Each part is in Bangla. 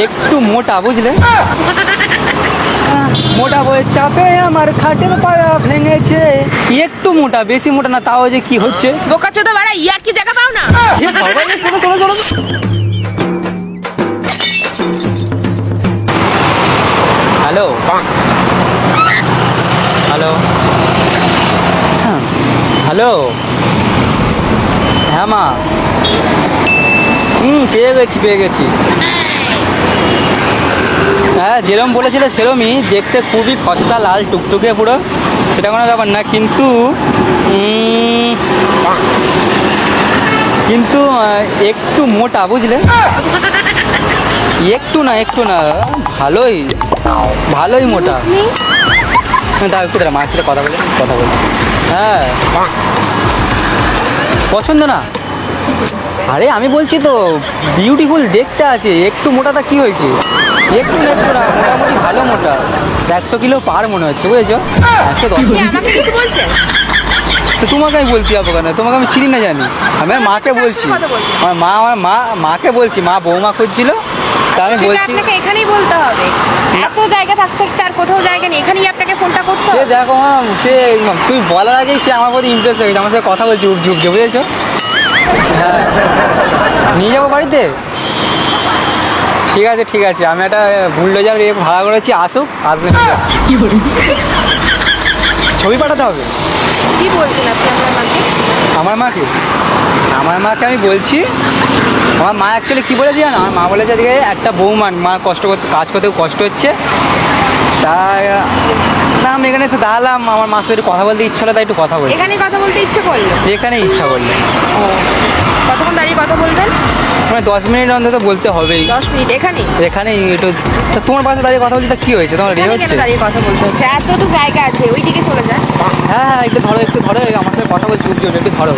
একটু মোটা, বুঝলে? মোটা বইয়ের চাপে আমার খাটের পাড়া ভেঙেছে। একটু মোটা, বেশি মোটা না, তাও যে কি হচ্ছে। বোকাচোদা বাড়া, ইয়ার কি জায়গা পাও না? হ্যালো হ্যালো, হ্যালো, হ্যাঁ মা, পেয়ে গেছি। হ্যাঁ, যেরকম বলেছিলে সেরমই, দেখতে খুবই ফসলা, লাল টুকটুকে পুরো, সেটা কোনো ব্যাপার না। কিন্তু কিন্তু একটু মোটা, বুঝলে? একটু না, ভালোই ভালোই মোটা। দাঁড়া একটু, দাঁড়া, মায়ের সাথে কথা বলি। হ্যাঁ, পছন্দ না? আরে আমি বলছি তো, বিউটিফুল দেখতে আছে, একটু মোটাটা কি হয়েছে? একটু না, মোটামুটি ভালো মোটা, 100 কিলো পার মনে হচ্ছে, বুঝেছো? 110। আমাকে কিছু বলছেন? তো তোমাকে আমি বলছি যাবো কেন? তোমাকে আমি চিনি না জানি? আমি আমার মাকে বলছি, আমার মাকে বলছি, মা বৌমা খুঁজছিল, তা আমি বলছি। আপনাকে এখানেই বলতে হবে, এত জায়গা থাকতে আর কোথাও জায়গা নেই, এখানেই আপনাকে ফোনটা করতে সে হবে। দেখো মা, সে তুমি বলার আগেই সে আমার প্রতি ইমপ্রেস হয়ে গেছে, আমার সাথে কথা বলছি ঝুপঝে, বুঝেছো? হ্যাঁ, নিয়ে যাবো বাড়িতে। ঠিক আছে, আমি একটা বুলডোজার ভাড়া করেছি, আসলে কি বলি? ছবি পাঠাতে হবে। কি বলছেন আপনি আমার মাকে? আমার মাকে আমি বলছি, আমার মা অ্যাকচুয়ালি কী বলেছে জানো? আমার মা বলেছে যে একটা বৌমা, মা কাজ করতে কষ্ট হচ্ছে, তাই না আমি এখানে এসে দাঁড়ালাম, আমার মার সাথে একটু কথা বলতে ইচ্ছা হলো, তাই একটু কথা বলছি। এখানে কথা বলতে ইচ্ছে করলো? এখানেই ইচ্ছা করলো। কতক্ষণ দাঁড়িয়ে কথা বলবেন? মানে 10 মিনিট অন্তত বলতে হবেই। 10 মিনিট এখানেই একটু। তা তোমার পাশে দাঁড়িয়ে কথা বলছি, তা কী হয়েছে? তোমার রেগে হচ্ছে? দাঁড়িয়ে কথা বলতে হচ্ছে, এত তো জায়গা আছে, ওই দিকে চলে যান। হ্যাঁ, একটু ধরো, আমার সাথে কথা বলছি, একটু ধরো।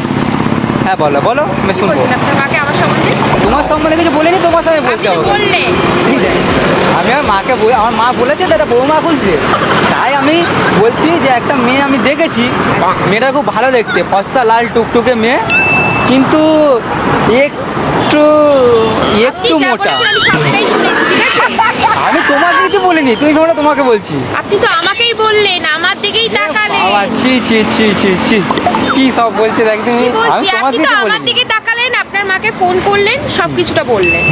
হ্যাঁ, বলো, আমি শুনবো। আপনার মাকে আমার সম্বন্ধে? তোমার সম্বন্ধে কিছু বলিনি, তোমার সাথে বলতে হবে। বললে আমি আমার মাকে, আমার মা বলেছে তো একটা বৌমা খুঁজতে, তাই আমি বলছি যে একটা মেয়ে আমি দেখেছি, মেয়েটা খুব ভালো দেখতে, ফর্সা লাল টুকটুকে মেয়ে, কিন্তু একটু মোটা। আমি সবটাই শুনেছি, ঠিক আছে? আমি তোমাকে কিছু বলিনি, তুমি ভাবো তোমাকে বলছি। আপনি তো আমাকেই বললেন, আমার দিকেই তাকালেন। বাবা, ছি, কি সব বলছে দেখ তুমি। আমি তোমাকে আপনি তো কিছু আমার বলিনি। দিকে তাকালেন, আপনার মাকে ফোন করলেন, সবকিছুটা বললেন।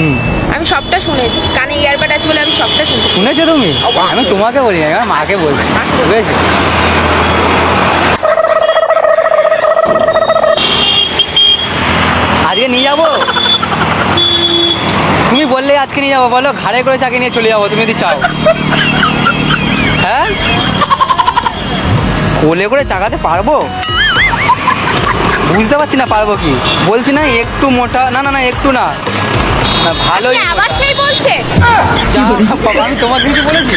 আমি সবটা শুনেছি, কানে ইয়ারবাড আছে বলে আমি সবটা শুনছি। শুনেছো তুমি? আমি তোমাকে বলিনি, আমার মাকে বলছি, বুঝেছো? আজকে নিয়ে যাবো? তুমি বললে আজকে নিয়ে যাবো, বলো, ঘাড়ে করে চাকে নিয়ে চলে যাবো, তুমি যদি চাও। হ্যাঁ, কোলে করে চাকাতে পারবো? বুঝতে পারছি না পারবো কি। বলছি না একটু মোটা, না একটু না, ভালোই। আপনি আবার সেই বলছেন? বাবা, আমি তোমাকে কিছু বলেছি?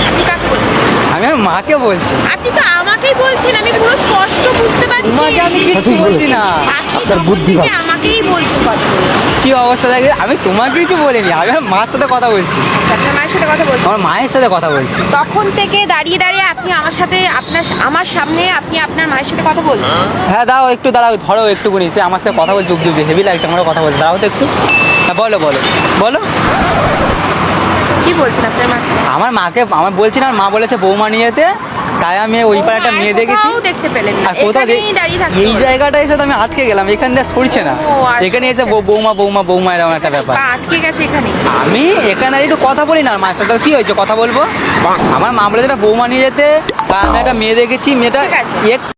আপনি কাকে বলছেন? আমি আমার মাকে বলছি। আপনি তো আমাকেই বলছেন, আমি পুরো স্পষ্ট বুঝতে পারছি। তোমাকে আমি কিছু বলছি না। আপনার বুদ্ধি আমাকেই বলছেন কথা। কি অবস্থা দেখে, আমি তোমাকে কিছু বলিনি, আমি আমার মার সাথে কথা বলছি। আপনার মায়ের সাথে কথা বলছেন? আমার মায়ের সাথে কথা বলছি। তখন থেকে দাঁড়িয়ে আপনি আমার সাথে, আমার সামনে আপনি আপনার মায়ের সাথে কথা বলছেন? হ্যাঁ, দাঁড়াও, ধরো একটুখানি, সে আমার সাথে কথা বলছে, যুগ হেভি লাগছে, আমরা কথা বলছি, দাঁড়াও তো একটু। হ্যাঁ, বলো। কি বলছেন আপনার মাকে? আমার বলছি না, মা বলেছে বৌমা নিয়ে যেতে, তাই আমি ওই পারে একটা মেয়ে দেখেছি। দেখতে পেলেন না? আর কোথাও দাঁড়িয়ে থাকতে এই জায়গাটা এসে তো আমি আটকে গেলাম, এখান দিয়ে সরছে না। এখানে এসে বৌমা এরকম একটা ব্যাপার। আটকে গেছে এখানে। আমি এখানে একটু কথা বলি না, মায়ের সাথে কি হয়েছে কথা বলবো? আমার মা বলেছে একটা বৌমা নিয়ে যেতে, তা আমি একটা মেয়ে দেখেছি, মেয়েটা